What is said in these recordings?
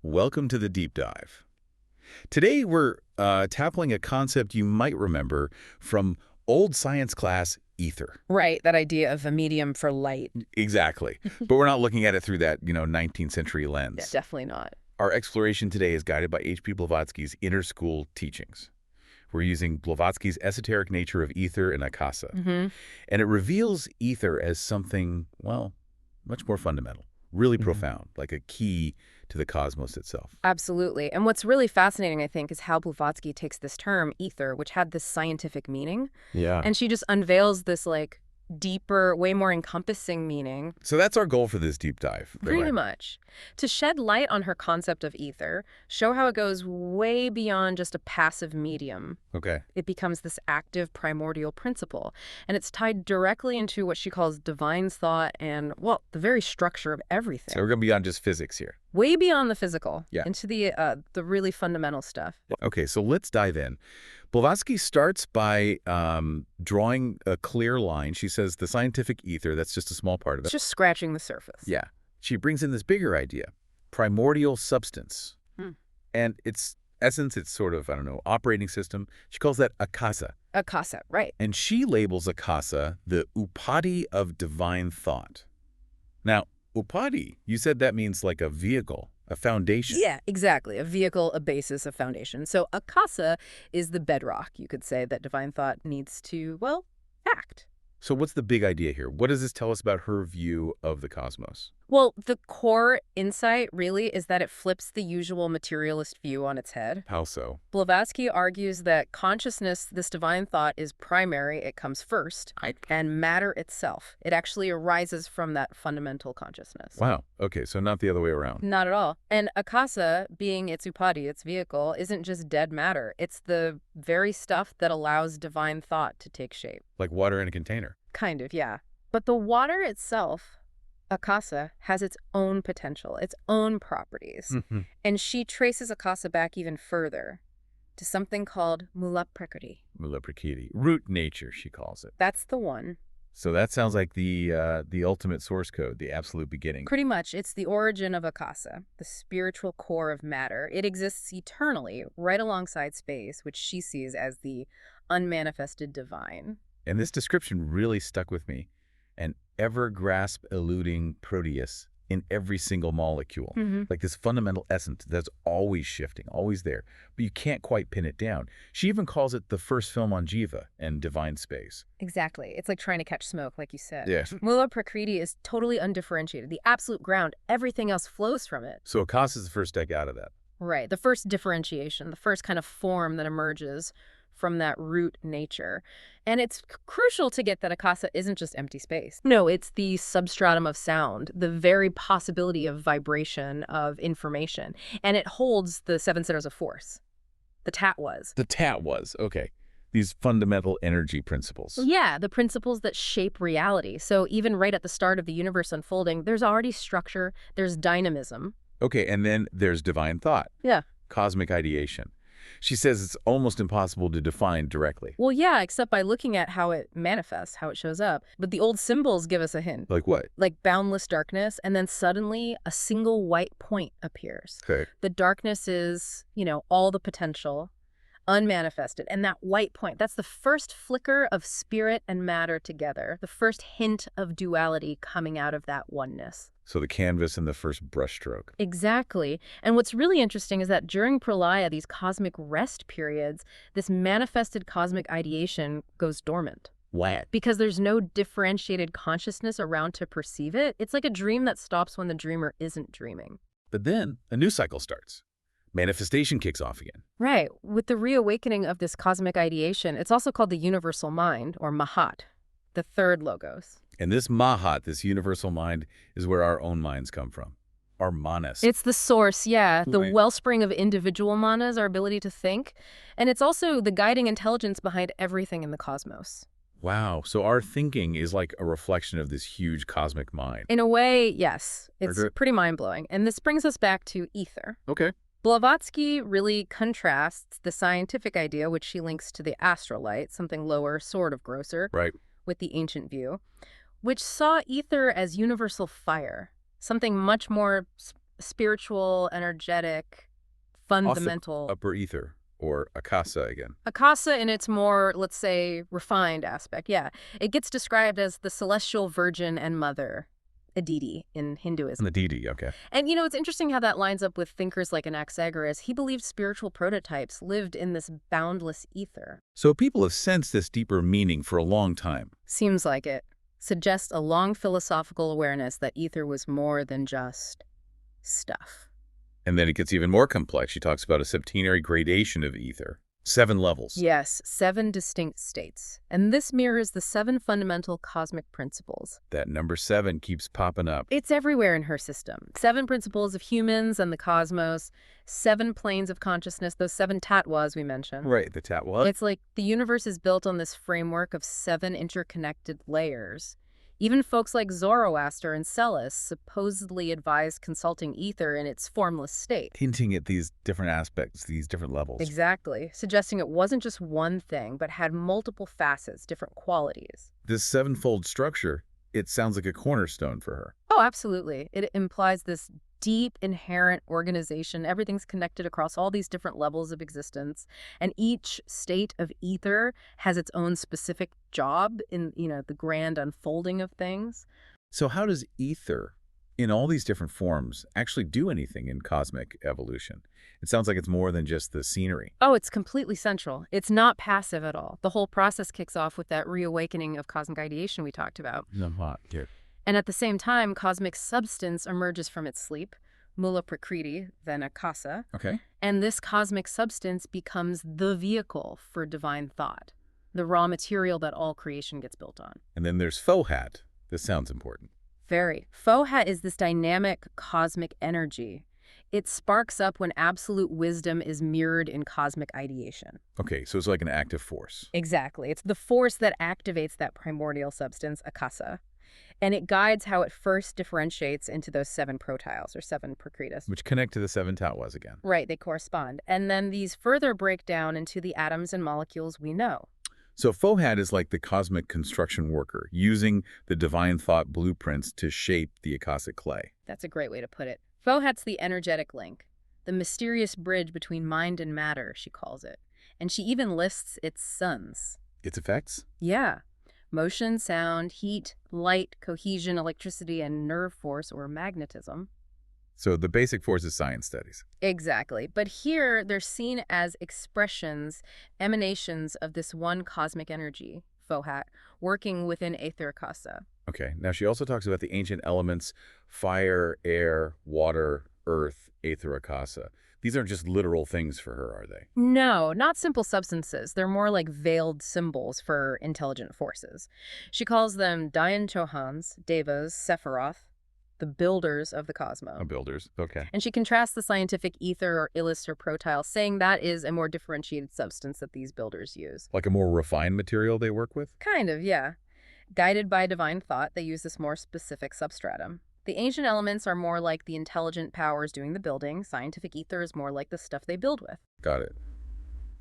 Welcome to the deep dive. Today we're tackling a concept you might remember from old science class, ether. Right, that idea of a medium for light. Exactly. But we're not looking at it through that, 19th century Yeah, lens. definitely not. Our exploration today is guided by H.P. Blavatsky's inner school teachings. We're using Blavatsky's esoteric Nature of Æther and Akâsa. And it reveals ether as something, well, much more fundamental, really profound, like a key to the cosmos itself. Absolutely. And what's really fascinating, I think, is how Blavatsky takes this term, ether, which had this scientific meaning, Yeah. and she just unveils this, deeper, way more encompassing meaning. So that's our goal for this deep dive. Pretty much. To shed light on her concept of ether, show how it goes way beyond just a passive medium. Okay. It becomes this active primordial principle, and it's tied directly into what she calls divine thought and, well, the very structure of everything. So we're going beyond just physics here. Way beyond the physical, Yeah. into the really fundamental stuff. Okay, so let's dive in. Blavatsky starts by drawing a clear line. She says the scientific ether, that's just a small part of It's it. just scratching the surface. Yeah. She brings in this bigger idea, primordial substance. And its essence, its sort of, operating system, she calls that Akâsa. Akâsa, right. And she labels Akâsa the upadi of divine thought. Now, upadi, you said that means like a vehicle, a foundation. Yeah, exactly. A vehicle, a basis, a foundation. So Akâsa is the bedrock, you could say, that divine thought needs to, well, act. So what's the big idea here? What does this tell us about her view of the cosmos? Well, the core insight really is that it flips the usual materialist view on its head. How so? Blavatsky argues that consciousness, this divine thought, is primary, it comes first, and matter itself. It actually arises from that fundamental consciousness. Wow. Okay, so not the other way around. Not at all. And Akâsa, being its upadi, its vehicle, isn't just dead matter. It's the very stuff that allows divine thought to take shape. Like water in a container. Kind of, yeah. But the water itself, Akâsa, has its own potential, its own properties. And she traces Akâsa back even further to something called multifaceted. Multifaceted. Root nature, she calls it. That's the one. So that sounds like the ultimate source code, the absolute beginning. Pretty much. It's the origin of Akâsa, the spiritual core of matter. It exists eternally, right alongside space, which she sees as the unmanifested divine. And this description really stuck with me. An ever-grasp-eluding Proteus in every single molecule. Like this fundamental essence that's always shifting, always there. But you can't quite pin it down. She even calls it the first film on Jiva and divine space. Exactly. It's like trying to catch smoke, like you said. Yeah. Multifaceted is totally undifferentiated, the absolute ground. Everything else flows from it. So Akâsa is the first step out of that. Right. The first differentiation, the first kind of form that emerges from that root nature. And it's crucial to get that Akâsa isn't just empty space. No, it's the substratum of sound, the very possibility of vibration, of information. And it holds the seven centers of force. The tat was. The tat was, okay. These fundamental energy principles. Yeah, the principles that shape reality. So even right at the start of the universe unfolding, there's already structure, there's dynamism. Okay, and then there's divine thought. Yeah. Cosmic ideation. She says it's almost impossible to define directly. Well, yeah, except by looking at how it manifests, how it shows up. But the old symbols give us a hint. Like what? Like boundless darkness, and then suddenly a single white point appears. Okay. The darkness is, all the potential, unmanifested. And that white point, that's the first flicker of spirit and matter together, the first hint of duality coming out of that oneness. So the canvas and the first brushstroke. Exactly. And what's really interesting is that during pralaya, these cosmic rest periods, this manifested cosmic ideation goes dormant. What? Because there's no differentiated consciousness around to perceive it. It's like a dream that stops when the dreamer isn't dreaming. But then a new cycle starts. Manifestation kicks off again. Right. With the reawakening of this cosmic ideation, it's also called the universal mind, or Mahat, the third logos. And this Mahat, this universal mind, is where our own minds come from. Our manas. It's the source, yeah, the Right. wellspring of individual manas, our ability to think. And it's also the guiding intelligence behind everything in the cosmos. Wow. So our thinking is like a reflection of this huge cosmic mind. In a way, yes. It's Okay. pretty mind-blowing. And this brings us back to ether. Okay. Blavatsky really contrasts the scientific idea, which she links to the astral light, something lower, sort of grosser, Right. with the ancient view, which saw ether as universal fire, something much more spiritual, energetic, Also, fundamental. upper ether, or Akâsa again. Akâsa in its more, let's say, refined aspect, yeah. It gets described as the celestial virgin and mother, Aditi, in Hinduism. And the deity, okay. And, it's interesting how that lines up with thinkers like Anaxagoras. He believed spiritual prototypes lived in this boundless ether. So people have sensed this deeper meaning for a long time. Seems like it. Suggests a long philosophical awareness that ether was more than just stuff. And then it gets even more complex. She talks about a septenary gradation of ether. 7 levels. Yes, 7 distinct states. And this mirrors the 7 fundamental cosmic principles. That number 7 keeps popping up. It's everywhere in her system. 7 principles of humans and the cosmos, 7 planes of consciousness, those 7 tatwas we mentioned. Right, the tatwa. It's like the universe is built on this framework of 7 interconnected layers. Even folks like Zoroaster and Celis supposedly advised consulting ether in its formless state. Hinting at these different aspects, these different levels. Exactly, suggesting it wasn't just one thing, but had multiple facets, different qualities. This 7-fold structure, it sounds like a cornerstone for her. Oh, absolutely. It implies this deep, inherent organization. Everything's connected across all these different levels of existence. And each state of ether has its own specific job in, the grand unfolding of things. So how does ether, in all these different forms, actually do anything in cosmic evolution? It sounds like it's more than just the scenery. Oh, it's completely central. It's not passive at all. The whole process kicks off with that reawakening of cosmic ideation we talked about. And at the same time, cosmic substance emerges from its sleep, mula prakriti, then Akâsa. Okay. And this cosmic substance becomes the vehicle for divine thought, the raw material that all creation gets built on. And then there's Fohat. This sounds important. Very. Fohat is this dynamic cosmic energy. It sparks up when absolute wisdom is mirrored in cosmic ideation. Okay, so it's like an active force. Exactly. It's the force that activates that primordial substance, Akâsa. And it guides how it first differentiates into those 7 protiles, or 7 prakritis. Which connect to the 7 tatwas again. Right, they correspond. And then these further break down into the atoms and molecules we know. So Fohat is like the cosmic construction worker, using the divine thought blueprints to shape the Akâsic clay. That's a great way to put it. Fohat's the energetic link, the mysterious bridge between mind and matter, she calls it. And she even lists its sons. Its effects? Yeah. Motion, sound, heat, light, cohesion, electricity, and nerve force or magnetism. So the basic force is science studies. Exactly. But here they're seen as expressions, emanations of this one cosmic energy, Fohat, working within Æther Akâsa. Okay. Now she also talks about the ancient elements, fire, air, water, earth, Æther Akâsa. These aren't just literal things for her, are they? No, not simple substances. They're more like veiled symbols for intelligent forces. She calls them Dayan Chohans, Devas, Sephiroth, the builders of the cosmos. Builders, okay. And she contrasts the scientific ether or illus or protile, saying that is a more differentiated substance that these builders use. Like a more refined material they work with? Kind of, yeah. Guided by divine thought, they use this more specific substratum. The ancient elements are more like the intelligent powers doing the building. Scientific ether is more like the stuff they build with. Got it.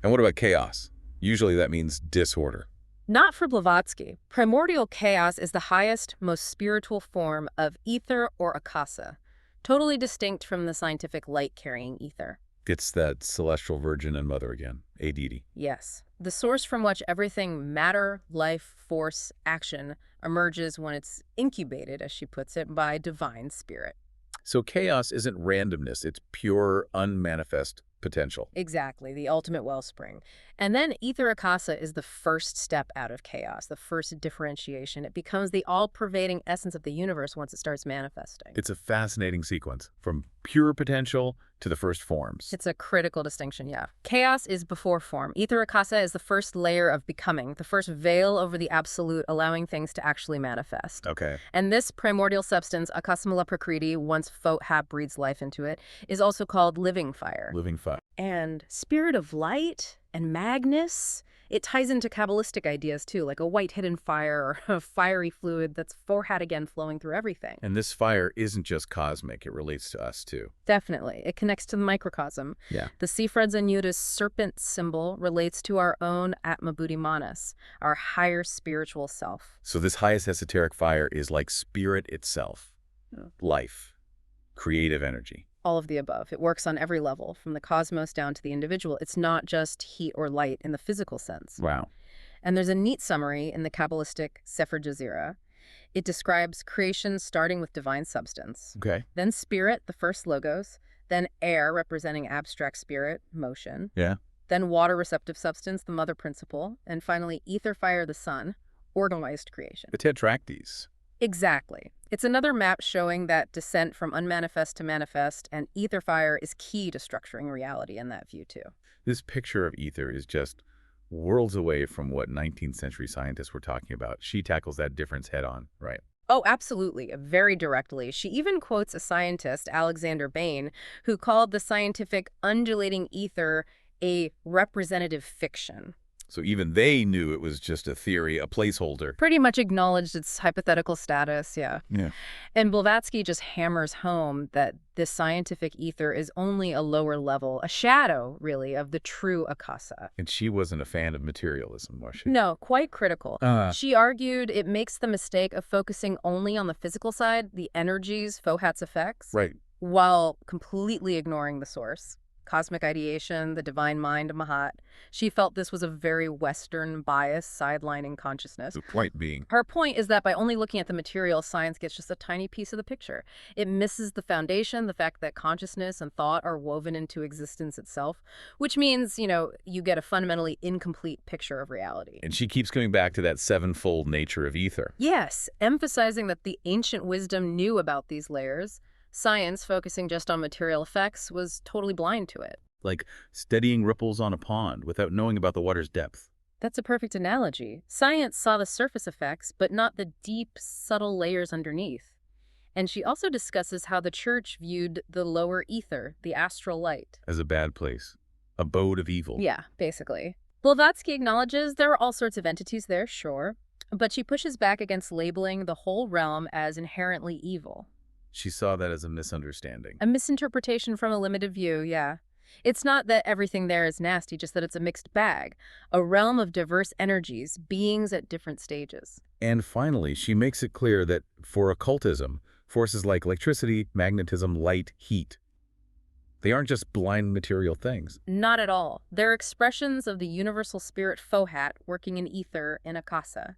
And what about chaos? Usually that means disorder. Not for Blavatsky. Primordial chaos is the highest, most spiritual form of ether or Akâsa, totally distinct from the scientific light-carrying ether. It's that celestial virgin and mother again, Aditi. Yes. The source from which everything matter, life, force, action emerges when it's incubated, as she puts it, by divine spirit. So chaos isn't randomness, it's pure, unmanifest potential. Exactly, the ultimate wellspring. And then Æther Akâsa is the first step out of chaos, the first differentiation. It becomes the all-pervading essence of the universe once it starts manifesting. It's a fascinating sequence, from pure potential to the first forms. It's a critical distinction, yeah. Chaos is before form. Æther Akâsa is the first layer of becoming, the first veil over the absolute, allowing things to actually manifest. Okay. And this primordial substance, Akâsa Prakriti, once Fohat breathes life into it, is also called living fire. Living fire. And spirit of light and Magnus, it ties into Kabbalistic ideas too, like a white hidden fire or a fiery fluid that's Fohat again flowing through everything. And this fire isn't just cosmic, it relates to us too. Definitely. It connects to the microcosm. Yeah. The Sifreds and Yuda's serpent symbol relates to our own Atma Buddhi Manas, our higher spiritual self. So this highest esoteric fire is like spirit itself. Life. Creative energy. All of the above. It works on every level, from the cosmos down to the individual. It's not just heat or light in the physical sense. Wow. And there's a neat summary in the Kabbalistic Sefer Jazira. It describes creation starting with divine substance, Okay. then spirit, the first logos, then air, representing abstract spirit, motion, Yeah. then water, receptive substance, the mother principle, and finally ether, fire, the sun, organized creation. The tetractys. Exactly. It's another map showing that descent from unmanifest to manifest, and ether fire is key to structuring reality in that view, too. This picture of ether is just worlds away from what 19th century scientists were talking about. She tackles that difference head on, right? Oh, absolutely. Very directly. She even quotes a scientist, Alexander Bain, who called the scientific undulating ether a representative fiction. So even they knew it was just a theory, a placeholder. Pretty much acknowledged its hypothetical status, yeah. Yeah. And Blavatsky just hammers home that this scientific ether is only a lower level, a shadow, really, of the true Akâsa. And she wasn't a fan of materialism, was she? No, quite critical. She argued it makes the mistake of focusing only on the physical side, the energies, Fohat's effects, Right. while completely ignoring the source. Cosmic ideation, the divine mind of Fohat. She felt this was a very Western bias, sidelining consciousness. The point being. Her point is that by only looking at the material, science gets just a tiny piece of the picture. It misses the foundation, the fact that consciousness and thought are woven into existence itself, which means, you get a fundamentally incomplete picture of reality. And she keeps coming back to that sevenfold nature of ether. Yes, emphasizing that the ancient wisdom knew about these layers. Science, focusing just on material effects, was totally blind to it. Like steadying ripples on a pond without knowing about the water's depth. That's a perfect analogy. Science saw the surface effects, but not the deep, subtle layers underneath. And she also discusses how the church viewed the lower ether, the astral light, As a bad place. Abode of evil. Yeah, basically. Blavatsky acknowledges there are all sorts of entities there, sure, but she pushes back against labeling the whole realm as inherently evil. She saw that as a misunderstanding. A misinterpretation from a limited view, yeah. It's not that everything there is nasty, just that it's a mixed bag. A realm of diverse energies, beings at different stages. And finally, she makes it clear that for occultism, forces like electricity, magnetism, light, heat, they aren't just blind material things. Not at all. They're expressions of the universal spirit Fohat working in ether in Akâsa.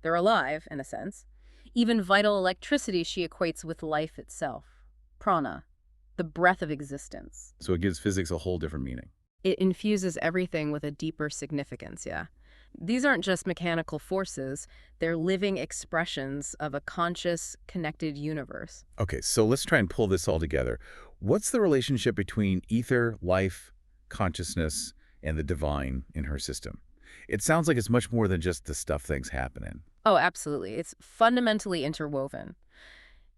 They're alive, in a sense. Even vital electricity she equates with life itself. Prana, the breath of existence. So it gives physics a whole different meaning. It infuses everything with a deeper significance, yeah. These aren't just mechanical forces, they're living expressions of a conscious, connected universe. Okay, so let's try and pull this all together. What's the relationship between ether, life, consciousness, and the divine in her system? It sounds like it's much more than just the stuff things happen in. Oh, absolutely. It's fundamentally interwoven.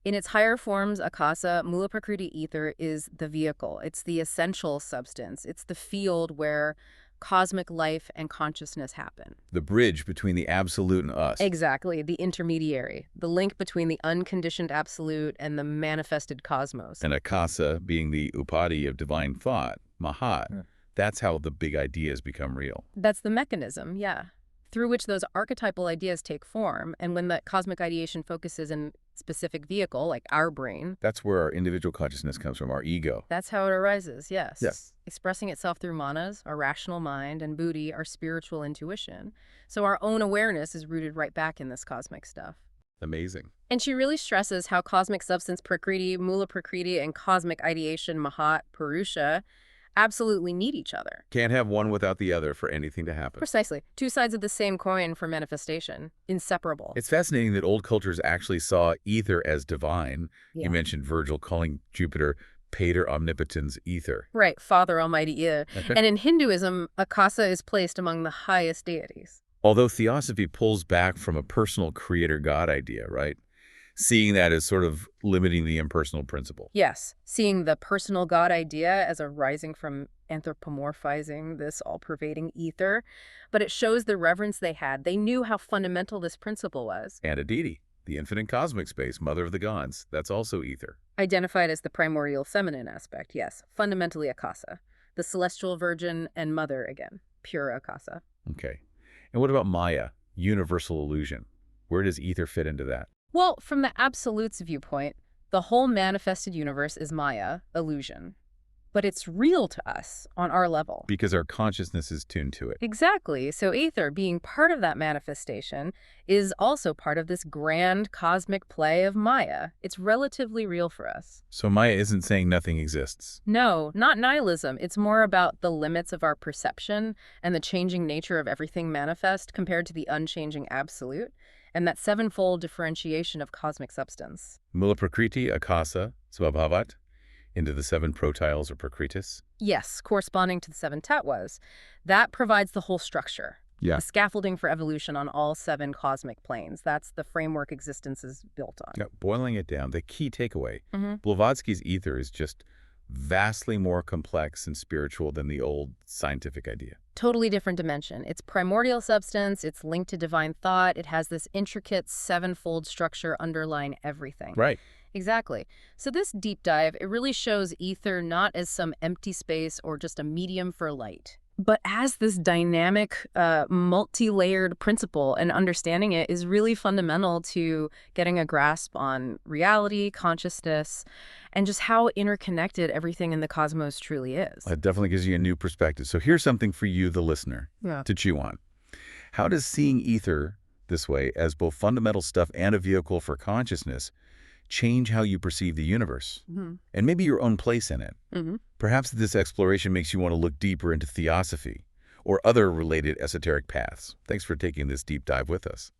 In its higher forms, Akâsa, Mula Prakriti ether is the vehicle. It's the essential substance. It's the field where cosmic life and consciousness happen. The bridge between the absolute and us. Exactly, the intermediary, the link between the unconditioned absolute and the manifested cosmos. And Akâsa being the upadi of divine thought, Fohat. Yeah. That's how the big ideas become real. That's the mechanism, yeah, through which those archetypal ideas take form. And when the cosmic ideation focuses in specific vehicle, like our brain. That's where our individual consciousness comes from, our ego. That's how it arises, yes. Yes. Expressing itself through manas, our rational mind, and buddhi, our spiritual intuition. So our own awareness is rooted right back in this cosmic stuff. Amazing. And she really stresses how cosmic substance Prakriti, Mula Prakriti, and cosmic ideation Fohat, Purusha absolutely need each other. Can't have one without the other for anything to happen. Precisely. Two sides of the same coin for manifestation. Inseparable. It's fascinating that old cultures actually saw ether as divine. Yeah. You mentioned Virgil calling Jupiter Pater Omnipotens Ether. Right, Father Almighty Ether. Okay. And in Hinduism, Akâsa is placed among the highest deities. Although theosophy pulls back from a personal creator-god idea, right? Seeing that as sort of limiting the impersonal principle. Yes, seeing the personal God idea as arising from anthropomorphizing this all-pervading ether, but it shows the reverence they had. They knew how fundamental this principle was. And Aditi, the infinite cosmic space, mother of the gods, that's also ether. Identified as the primordial feminine aspect, yes, fundamentally Akâsa. The celestial virgin and mother again, pure Akâsa. Okay. And what about Maya, universal illusion? Where does ether fit into that? Well, from the absolute's viewpoint, The whole manifested universe is Maya, illusion. But it's real to us on our level. Because our consciousness is tuned to it. Exactly. So Æther, being part of that manifestation, is also part of this grand cosmic play of Maya. It's relatively real for us. So Maya isn't saying nothing exists. No, not nihilism. It's more about the limits of our perception and the changing nature of everything manifest compared to the unchanging absolute, and that sevenfold differentiation of cosmic substance. Mula Prakriti, Akâsa, Svabhavat, into the 7 protiles or prakritis? Yes, corresponding to the 7 tattvas. That provides the whole structure. Yeah. The scaffolding for evolution on all 7 cosmic planes. That's the framework existence is built on. Yeah, boiling it down, the key takeaway, Mm-hmm. Blavatsky's Æther is just vastly more complex and spiritual than the old scientific idea. Totally different dimension. It's primordial substance, it's linked to divine thought, it has this intricate 7-fold structure underlying everything. Right. Exactly. So this deep dive, it really shows Æther not as some empty space or just a medium for light, but as this dynamic, multi-layered principle, and understanding it is really fundamental to getting a grasp on reality, consciousness, and just how interconnected everything in the cosmos truly is. That definitely gives you a new perspective. So here's something for you, the listener, to chew on. How does seeing Æther this way as both fundamental stuff and a vehicle for consciousness change how you perceive the universe, and maybe your own place in it? Perhaps this exploration makes you want to look deeper into theosophy or other related esoteric paths. Thanks for taking this deep dive with us.